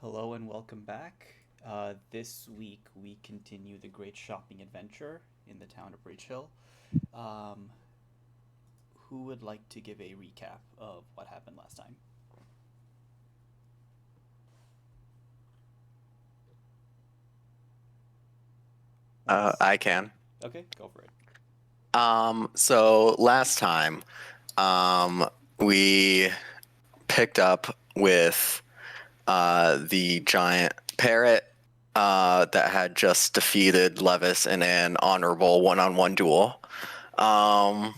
Hello and welcome back. This week we continue the great shopping adventure in the town of Bridge Hill. Um, who would like to give a recap of what happened last time? Once? I can. Okay, go for it. So last time, um, we picked up with the giant parrot that had just defeated Levis in an honorable one-on-one duel um,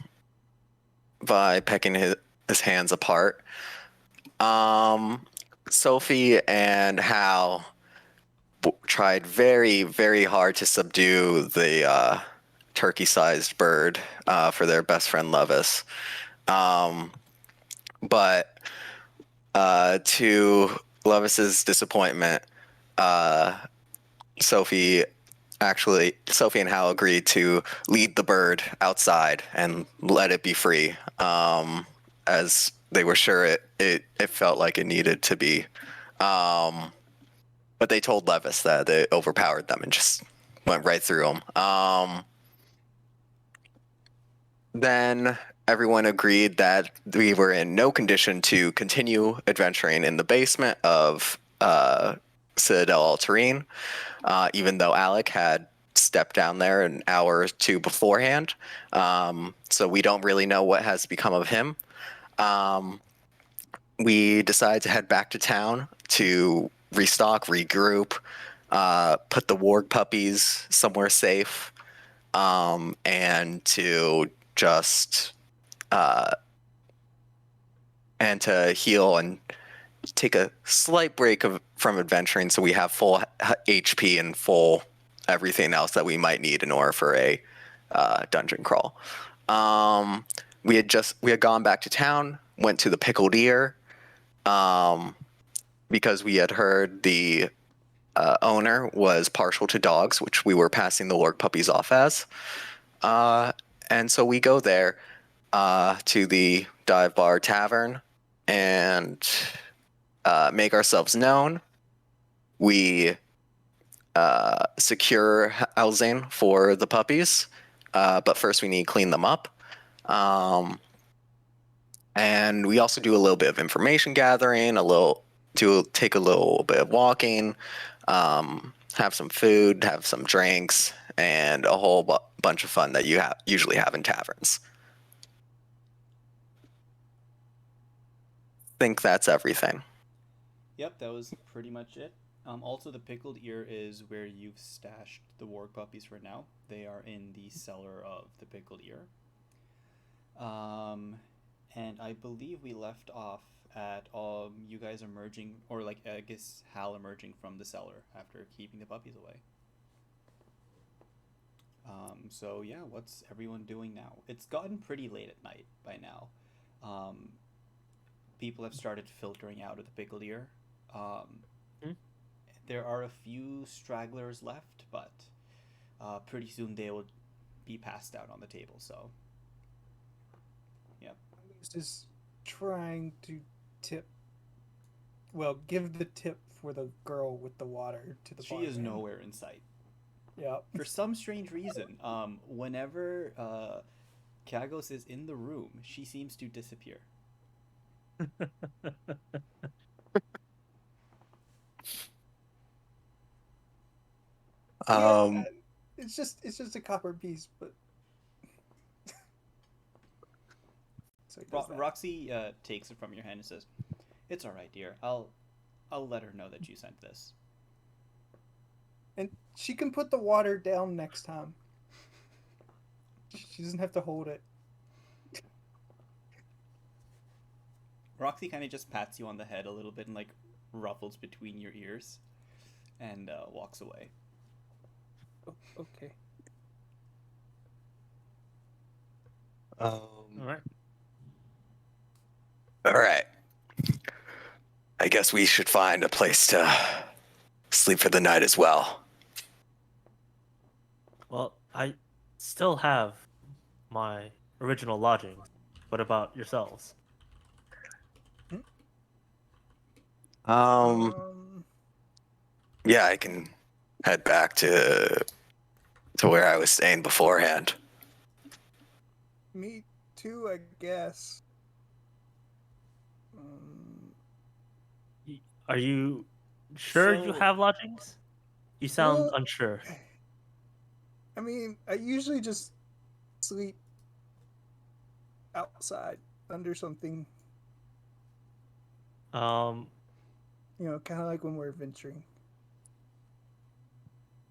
by pecking his hands apart. Um, Sophie and Hal tried very, very hard to subdue the turkey-sized bird for their best friend Levis. Um, but to Levis's disappointment, uh, Sophie Sophie and Hal agreed to lead the bird outside and let it be free, as they were sure it felt like it needed to be. Um, but they told Levis that it overpowered them and just went right through him. Then everyone agreed that we were in no condition to continue adventuring in the basement of Citadel Altarine, even though Alec had stepped down there an hour or two beforehand. So we don't really know what has become of him. Um, we decided to head back to town to restock, regroup, put the warg puppies somewhere safe, and to just uh, and to heal and take a slight break from adventuring so we have full HP and full everything else that we might need in order for a dungeon crawl. We had gone back to town, went to the Pickled Ear, um, because we had heard the owner was partial to dogs, which we were passing the Lord puppies off as. And so we go there to the Dive Bar Tavern and make ourselves known. We secure housing for the puppies, but first we need to clean them up. And we also do a little bit of information gathering, take a little bit of walking, have some food, have some drinks, and a whole bunch of fun that you usually have in taverns. Think that's everything. Yep, that was pretty much it. Also, the pickled ear is where you've stashed the warg puppies for now. They are in the cellar of the pickled ear. Um, and I believe we left off at you guys emerging, or like I guess Hal emerging from the cellar after keeping the puppies away. So yeah, what's everyone doing now? It's gotten pretty late at night by now. Um, People have started filtering out of the pickled ear. Um, Hmm? there are a few stragglers left, but pretty soon they will be passed out on the table. So, yep. Is trying to tip, well, give the tip for the girl with the water to the She is barman. nowhere in sight. Yeah. For some strange reason, whenever Kagos is in the room, she seems to disappear. Yeah. Um, It's just a copper piece, but so he does that. Roxy takes it from your hand and says, "It's all right, dear. I'll let her know that you sent this." And she can put the water down next time. She doesn't have to hold it. Roxy kind of just pats you on the head a little bit and like ruffles between your ears, and walks away. Oh, okay. all All right. right. I guess we should find a place to sleep for the night as well. Well, I still have my original lodging. What about yourselves? Um, Um. Yeah, I can head back to where I was staying beforehand. Me too, I guess. Um, Are you sure you So, have lodgings? You sound well, unsure. I mean, I usually just sleep outside under something, Um, kind of like when we're adventuring.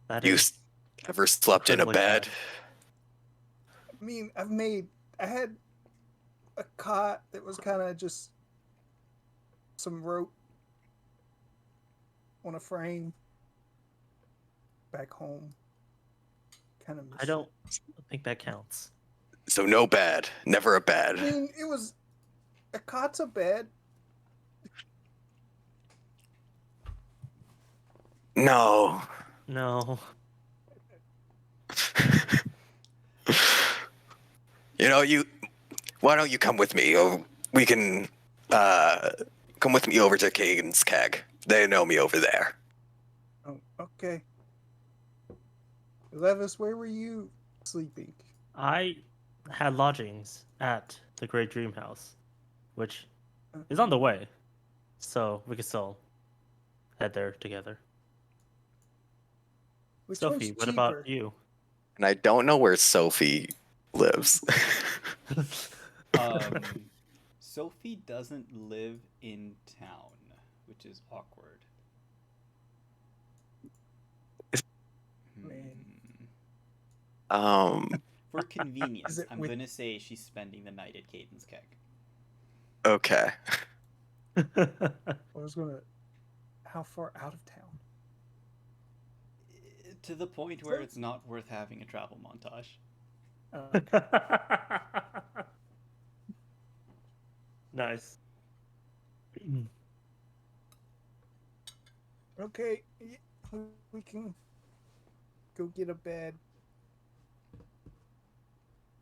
that You is ever slept in a incredibly bed? sad. I mean, I had a cot that was kind of just some rope on a frame back home. Kind of I miss don't it. think that counts. So no bed, never a I bed. mean, it was a cot's a bed. No. No. You. Why don't you come with me? Oh, we can come with me over to Kagan's Keg. They know me over there. Oh, okay. Levis, where were you sleeping? I had lodgings at the Great Dream House, which is Uh, on the way. So we could still head there together. Which one's Sophie, what about cheaper? you? And I don't know where Sophie lives. um, Sophie doesn't live in town, which is awkward. Man. For convenience, it I'm with- gonna say she's spending the night at Caden's Keg. Okay. I was gonna. How far out of town? To the point where it's not worth having a travel montage. Nice. Okay, we can go get a bed.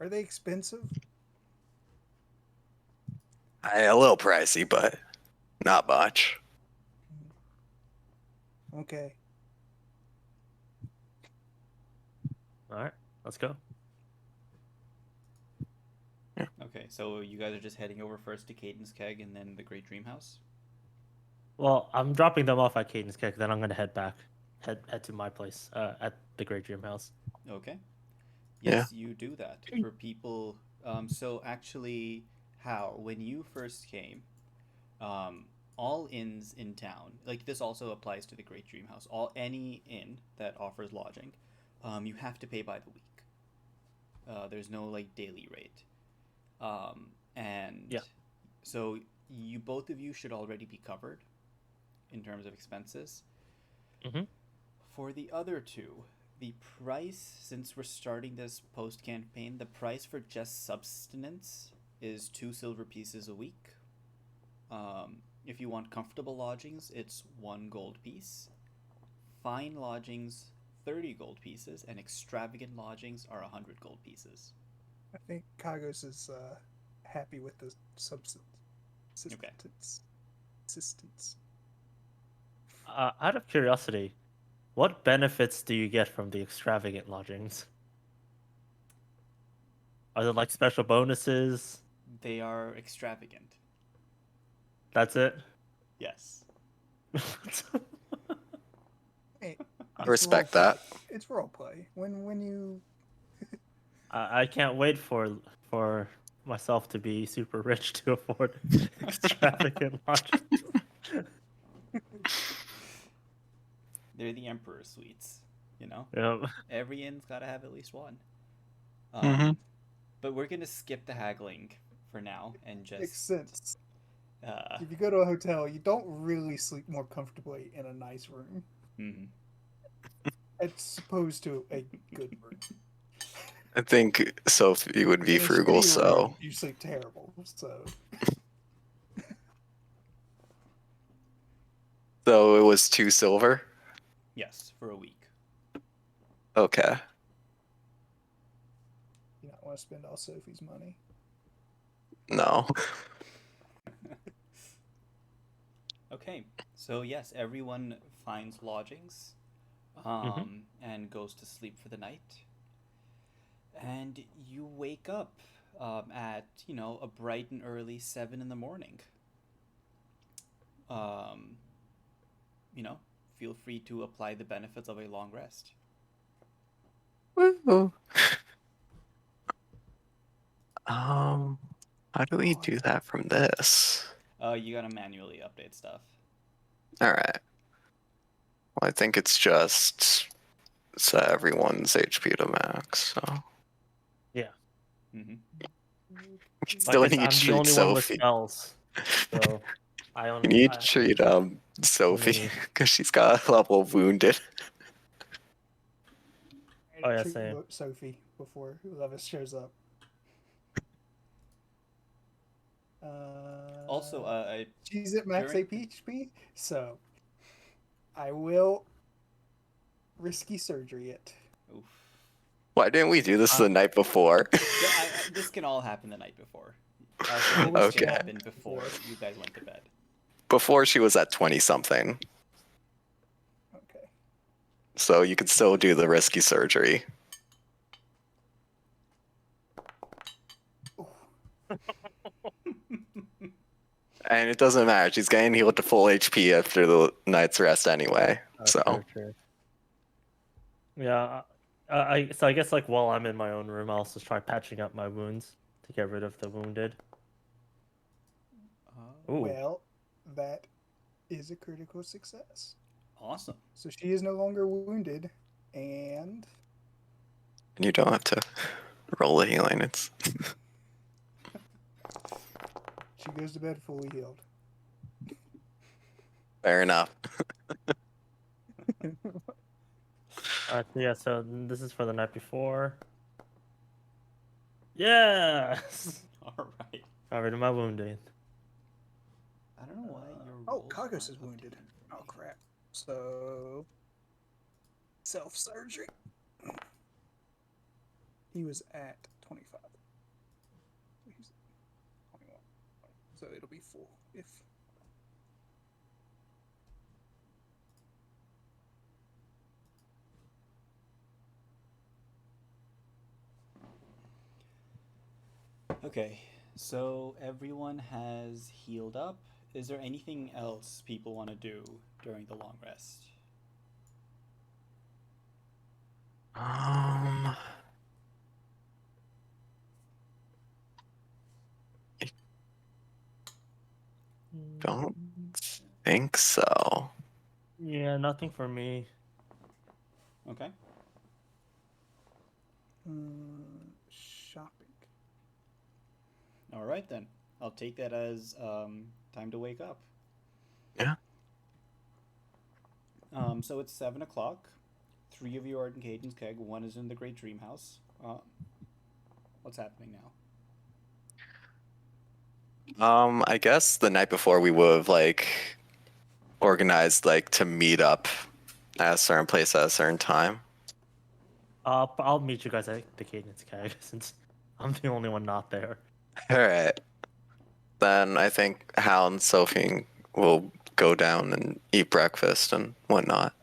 Are they expensive? A little pricey, but not much. Okay. All right, let's go. Okay, so you guys are just heading over first to Caden's Keg and then the Great Dream House? Well, I'm dropping them off at Caden's Kick, then I'm gonna head back, head to my place at the Great Dream House. Okay. Yeah. Yes, you do that. For people, so actually, Hal, when you first came, all inns in town, like this also applies to the Great Dream House, any inn that offers lodging, you have to pay by the week. There's no like daily rate. And Yeah. so you both of you should already be covered in terms of expenses. Mm-hmm. For the other two, the price, since we're starting this post campaign, the price for just subsistence is 2 silver pieces a week. If you want comfortable lodgings, it's 1 gold piece. Fine lodgings, 30 gold pieces, and extravagant lodgings are 100 gold pieces. I think Kagos is happy with the substance. Okay. Assistance. Out of curiosity, what benefits do you get from the extravagant lodgings? Are there like special bonuses? They are extravagant. That's it. Yes. Hey, I respect that. it's roleplay. When you I can't wait for myself to be super rich to afford extravagant lodgings. They're the Emperor suites, you know? Yep. Every inn's got to have at least one. Mhm. But we're going to skip the haggling for now and makes just. sense. Uh, If you go to a hotel, you don't really sleep more comfortably in a nice room mhm. as opposed to a good room. I think Sophie would be In a frugal, shitty so room, you sleep terrible. so it was 2 silver. Yes, for a week. Okay. You don't want to spend all Sophie's money. No. Okay, so yes, everyone finds lodgings, and goes to sleep for the night. And you wake up at a bright and early 7 in the morning. Um, you know, Feel free to apply the benefits of a long rest. Woo. How do we do that from this? You gotta manually update stuff. All right. Well, I think it's just set everyone's HP to max. So Mm-hmm. we Like still I said, need I'm to the treat only one with Sophie. spells, so I You only. need to treat Sophie Only- because she's got a level of wounded. Oh, yeah, Treat same. Sophie before whoever shows up. Also, She's at max during- HP, so I will risky surgery it. oof. Why didn't we do this the night before? This can all happen the night before. This Okay. can happen before you guys went to bed. Before she was at 20 something. Okay. So you could still do the risky surgery. And it doesn't matter. She's getting healed to full HP after the night's rest anyway. So True. Yeah, so I guess like while I'm in my own room, I'll also try patching up my wounds to get rid of the wounded. Ooh. Well, that is a critical success. Awesome. So she is no longer wounded, and you don't have to roll the healing. It's she goes to bed fully healed. fair enough. So yeah, so this is for the night before. Yes! All right. Got rid of my wounded. I don't know why your Oh, rolls Kagos aren't is wounded. updating. Oh crap. So self surgery. He was at 25. So he's at 21. So it'll be full if Okay, so everyone has healed up. Is there anything else people want to do during the long rest? Don't think so. Yeah, nothing for me. Okay. shopping. All right then. I'll take that as time to wake up. Yeah. So it's 7 o'clock. 3 of you are in Caden's Keg. 1 is in the Great Dream House. What's happening now? I guess the night before we would have like organized like to meet up at a certain place at a certain time. I'll meet you guys at the Cadence Keg since I'm the only one not there. All right. Then I think Hal and Sophie will go down and eat breakfast and whatnot.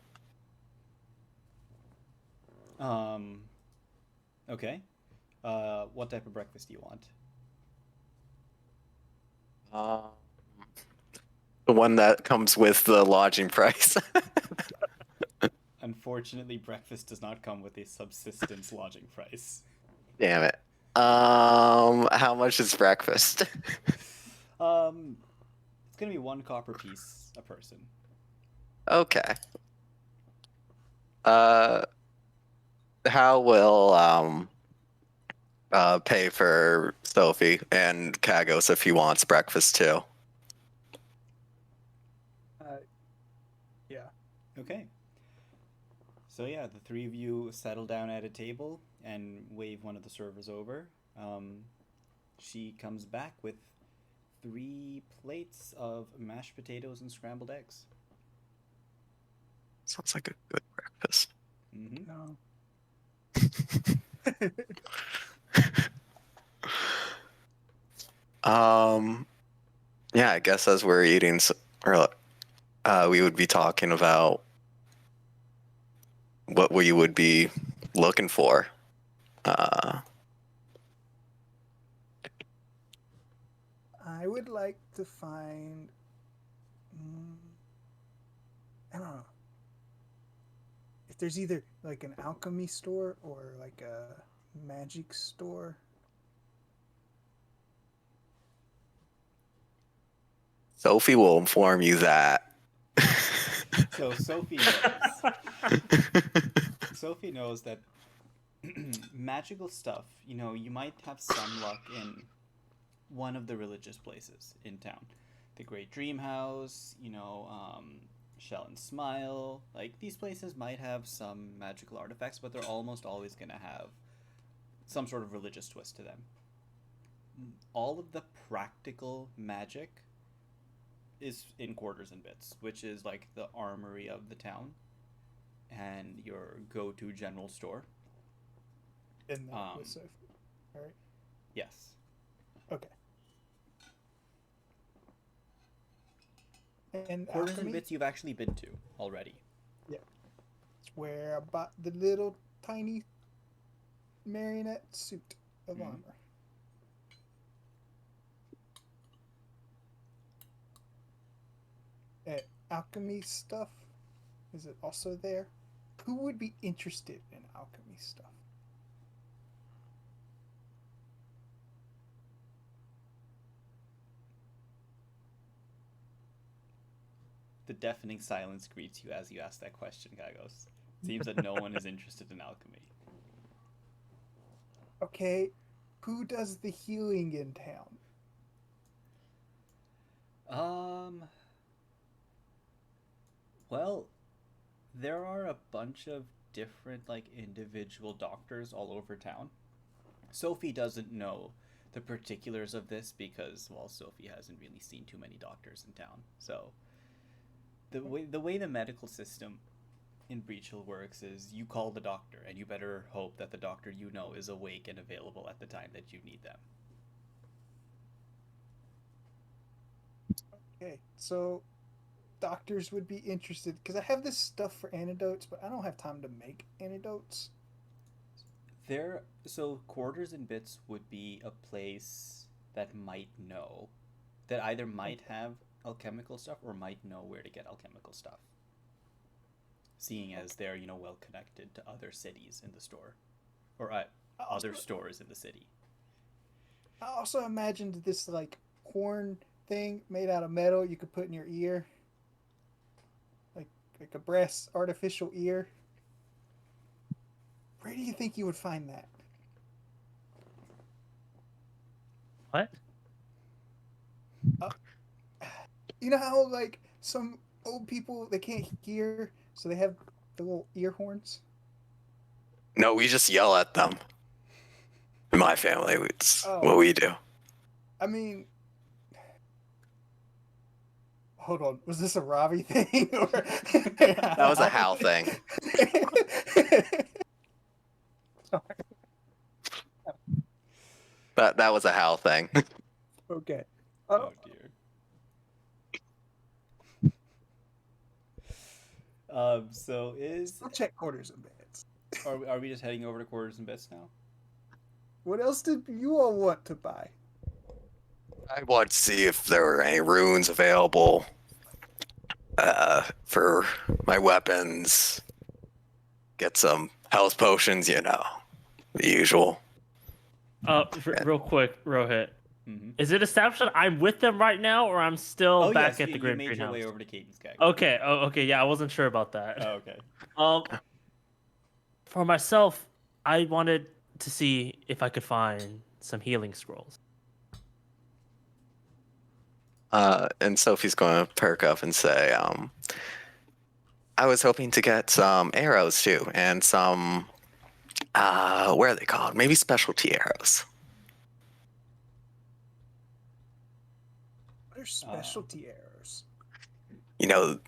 Okay. What type of breakfast do you want? The one that comes with the lodging price. Unfortunately, breakfast does not come with a subsistence lodging price. Damn it. How much is breakfast? It's gonna be 1 copper piece a person. Okay. How will pay for Sophie and Kagos if he wants breakfast too? Yeah. Okay. So yeah, the 3 of you settle down at a table and wave one of the servers over. She comes back with 3 plates of mashed potatoes and scrambled eggs. Sounds like a good breakfast. Mm-hmm. No. Yeah, I guess as we're eating, or we would be talking about what we would be looking for. I would like to find. I don't know. If there's either like an alchemy store or like a magic store. Sophie will inform you that. So Sophie knows. Sophie knows that magical stuff, you know, you might have some luck in one of the religious places in town. The Great Dream House, you know, Shell and Smile. Like, these places might have some magical artifacts, but they're almost always going to have some sort of religious twist to them. All of the practical magic is in Quarters and Bits, which is like the armory of the town and your go-to general store. In that with Sophie. All right. Yes. Okay. And Quarters alchemy, and Bits you've actually been to already. it's where I bought the little tiny marionette suit of armor. Alchemy stuff, is it also there? Who would be interested in alchemy stuff? The deafening silence greets you as you ask that question, Gagos. Seems that no one is interested in alchemy. Okay, who does the healing in town? Well, there are a bunch of different, like, individual doctors all over town. Sophie doesn't know the particulars of this because, well, Sophie hasn't really seen too many doctors in town. So, the way the medical system in Breach Hill works is you call the doctor, and you better hope that the doctor you know is awake and available at the time that you need them. Okay, so doctors would be interested because I have this stuff for antidotes, but I don't have time to make antidotes. So Quarters and Bits would be a place that might know, that either might have alchemical stuff or might know where to get alchemical stuff. Seeing as they're, you know, well connected to other cities in the store, or other stores in the city. I also imagined this like horn thing made out of metal you could put in your ear, like a brass artificial ear. Where do you think you would find that? What? You know how like some old people they can't hear, so they have the little ear horns. No, we just yell at them. In my family, it's what we do. I mean, hold on, was this a Ravi thing? Or... That was a Hal thing. That was a Hal thing. Okay. Oh dear. So I'll check Quarters and Bits. are we just heading over to Quarters and Bits now? What else did you all want to buy? I wanted to see if there were any runes available for my weapons. Get some health potions, you know, the usual. Real quick, Rohit. Mm-hmm. Is it established that I'm with them right now, or I'm still back at the Great you made your Greenhouse? way over to Caden's Gag. Okay. Oh, okay. Yeah, I wasn't sure about that. Oh, okay. For myself, I wanted to see if I could find some healing scrolls. And Sophie's going to perk up and say, I was hoping to get some arrows too, and some, what are they called? Maybe specialty arrows. What are specialty arrows? You know,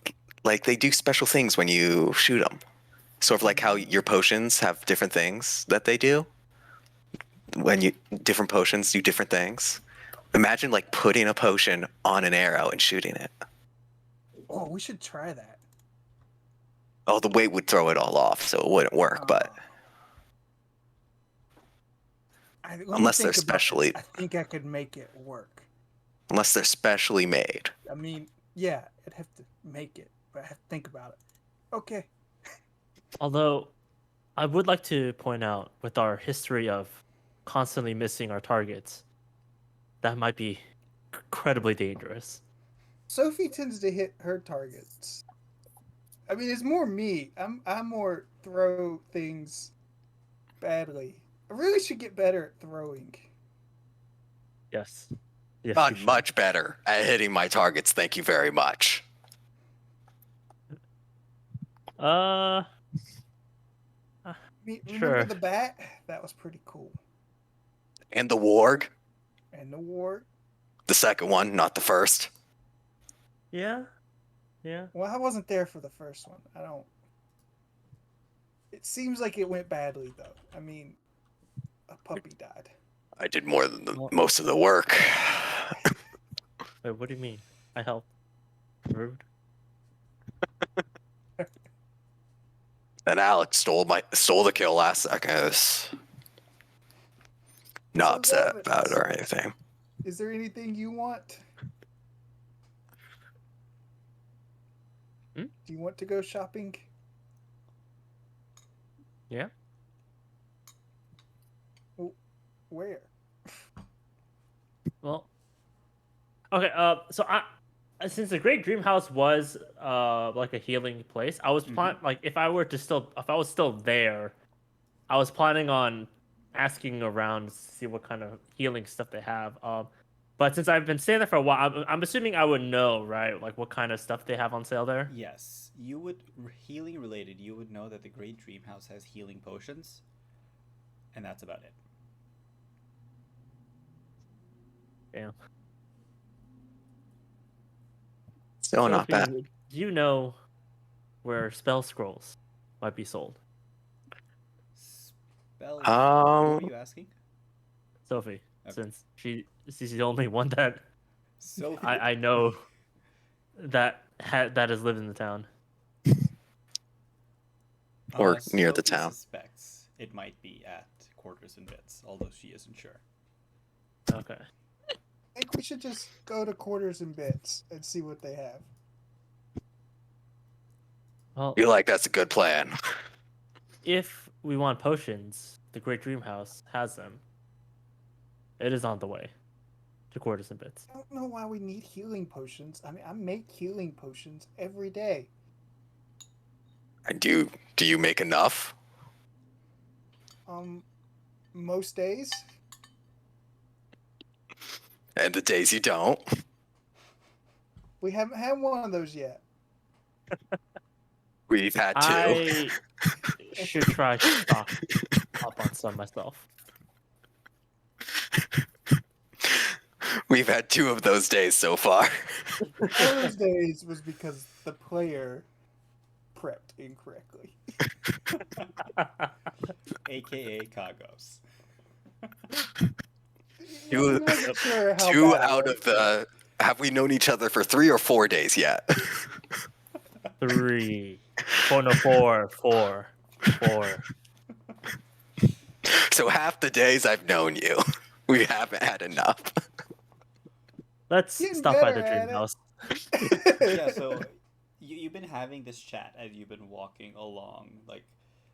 like they do special things when you shoot them. Sort of like how your potions have different things that they do. Different potions do different things. Imagine like putting a potion on an arrow and shooting it. Oh, we should try that. Oh, the weight would throw it all off, so it wouldn't work. But Let me unless they're think about this. specially- I think I could make it work. unless they're specially made. I mean, yeah, I'd have to make it, but I have to think about it. Okay. Although, I would like to point out, with our history of constantly missing our targets, that might be incredibly dangerous. Sophie tends to hit her targets. I mean, it's more me. I'm more throw things badly. I really should get better at throwing. Yes. Yes, you I'm should. much better at hitting my targets. Thank you very much. Uh, Remember Sure. the bat? That was pretty cool. And the warg, And the war. the second one, not the first. yeah. Yeah. Well, I wasn't there for the first one. I don't. It seems like it went badly, though. I mean, a puppy died. I did more than Well- most of the work. Wait, what do you mean? I helped. Rude. And Alex stole the kill last second. I was not upset about it or anything. Is there anything you want? Hmm? Do you want to go shopping? Yeah. Where? Well. Okay. So since the Great Dream House was like a healing place, I was like if I was still there, I was planning on asking around to see what kind of healing stuff they have. But since I've been staying there for a while, I'm assuming I would know, right? Like what kind of stuff they have on sale there. Yes, you would healing related. You would know that the Great Dream House has healing potions, and that's about it. Damn. Still not Sophie, bad. Do you know where spell scrolls might be sold? Spell. Who are you asking? Sophie, Okay. since she's the only one that So I know that has lived in the town. Or near the Sophie town. Suspects it might be at Quarters and Bits, although she isn't sure. Okay. I think we should just go to Quarters and Bits and see what they have. Well, Feel like that's a good plan. if we want potions, the Great Dream House has them. It is on the way to Quarters and Bits. I don't know why we need healing potions. I mean, I make healing potions every day. And do you make enough? Most days. And the days you don't? We haven't had one of those yet. We've had two. I should try to stock up on some myself. We've had two of those days so far. One of those days was because the player prepped incorrectly. AKA Kagos. Two- I wasn't sure how Two bad it out was. of the. Have we known each other for 3 or 4 days yet? 3. Oh no, 4. 4. So half the days I've known you, we haven't had enough. Let's Getting stop by better the at Dream it. House. Yeah, so you've been having this chat as you've been walking along, like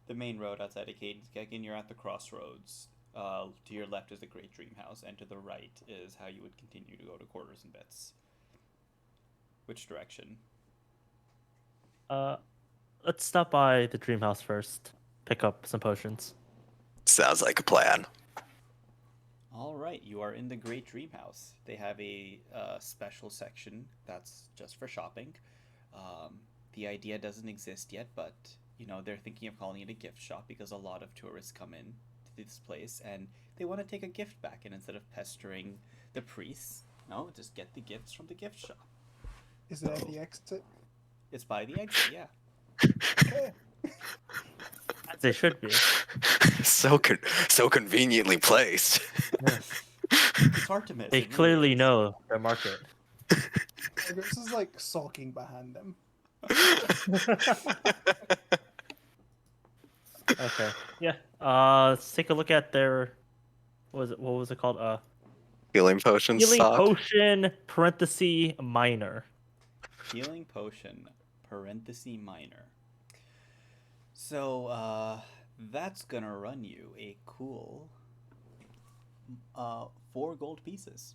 the main road outside of Caden's You're at the crossroads. To your left is the Great Dream House, and to the right is how you would continue to go to Quarters and Bits. Which direction? Let's stop by the Dream House first. Pick up some potions. Sounds like a plan. All right, you are in the Great Dream House. They have a special section that's just for shopping. The idea doesn't exist yet, but they're thinking of calling it a gift shop because a lot of tourists come in to this place and they want to take a gift back. And instead of pestering the priests, no, just get the gifts from the gift shop. Is it at the exit? It's by the exit, yeah. Okay. As they should be. So conveniently placed. It's hard to miss. They it really clearly is. know their market. This is like sulking behind them. Okay. Yeah. Let's take a look at their. What was it called? Healing potion Healing stock. potion parenthesis minor. Healing potion, parenthesis minor. So, that's gonna run you a cool 4 gold pieces.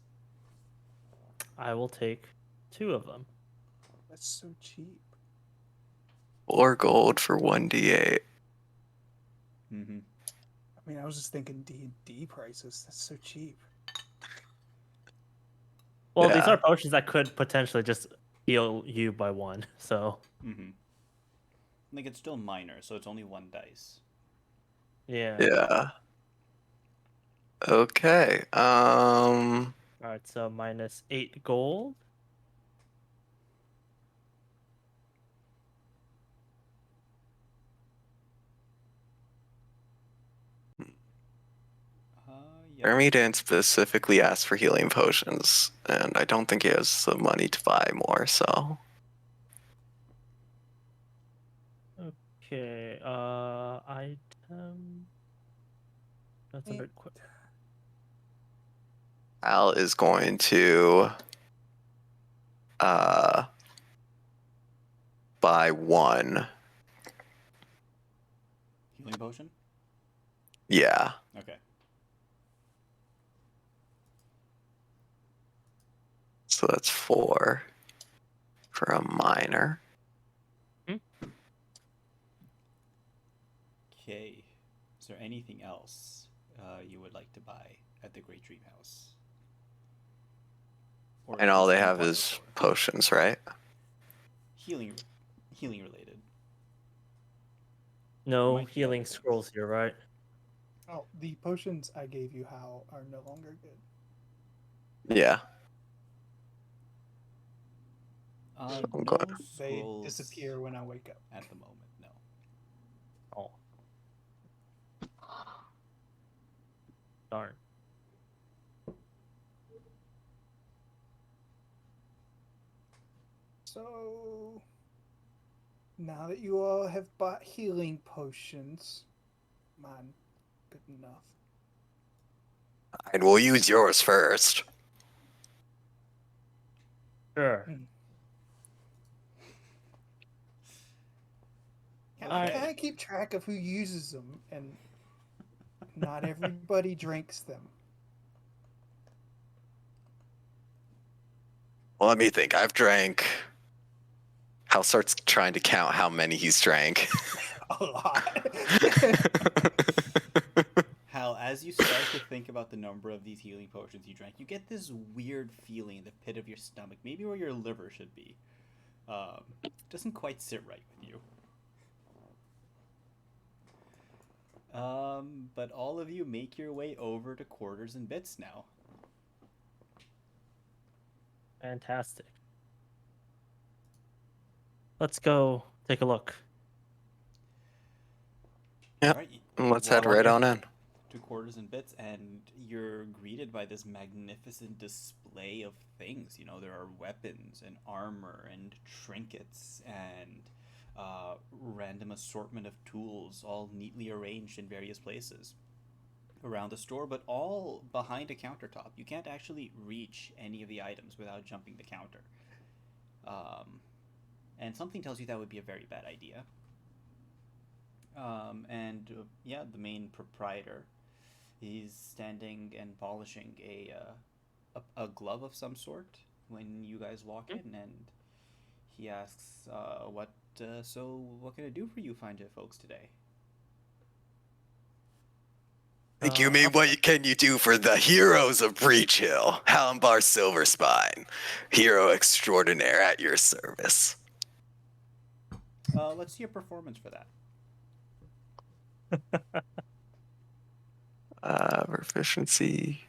I will take 2 of them. That's so cheap. 4 gold for 1d8. Mm-hmm. I mean, I was just thinking D&D prices. That's so cheap. Well, these Yeah. are potions that could potentially just heal you by 1. So Mm-hmm. Like, it's still minor, so it's only 1 dice. yeah. Yeah. Okay. All right. So minus 8 gold. Yeah. Jeremy didn't specifically ask for healing potions, and I don't think he has the money to buy more, so. Okay. Item. That's a bit quick. Al is going to buy 1. Healing potion? Yeah. Okay. So that's 4 for a minor. Okay. Is there anything else you would like to buy at the Great Dream House? Or And at all least they have inquire is for? potions, right? Healing related. No Might be healing other things. scrolls here, right? Oh, the potions I gave you, Hal, are no longer good. Yeah. No I'm going- They scrolls disappear when I wake up. at the moment. No. Oh. Darn. So, now that you all have bought healing potions, mine, good enough. And we'll use yours first. Sure. I Okay. can't keep track of who uses them, and not everybody drinks them. Well, let me think. I've drank. Hal starts trying to count how many he's drank. A lot. Hal, as you start to think about the number of these healing potions you drank, you get this weird feeling in the pit of your stomach, maybe where your liver should be. Doesn't quite sit right with you. But all of you make your way over to Quarters and Bits now. Fantastic. Let's go take a look. Yep. Alright, Let's walk head right on in. to Quarters and Bits, and you're greeted by this magnificent display of things. You know, there are weapons and armor and trinkets and random assortment of tools, all neatly arranged in various places around the store, but all behind a countertop. You can't actually reach any of the items without jumping the counter. And something tells you that would be a very bad idea. Yeah, the main proprietor, he's standing and polishing a glove of some sort when you guys walk in, and he asks, what can I do for you fine folks today? Think you mean what can you do for the heroes of Breach Hill? Halimbar Silverspine, hero extraordinaire at your service. Let's see a performance for that. Proficiency.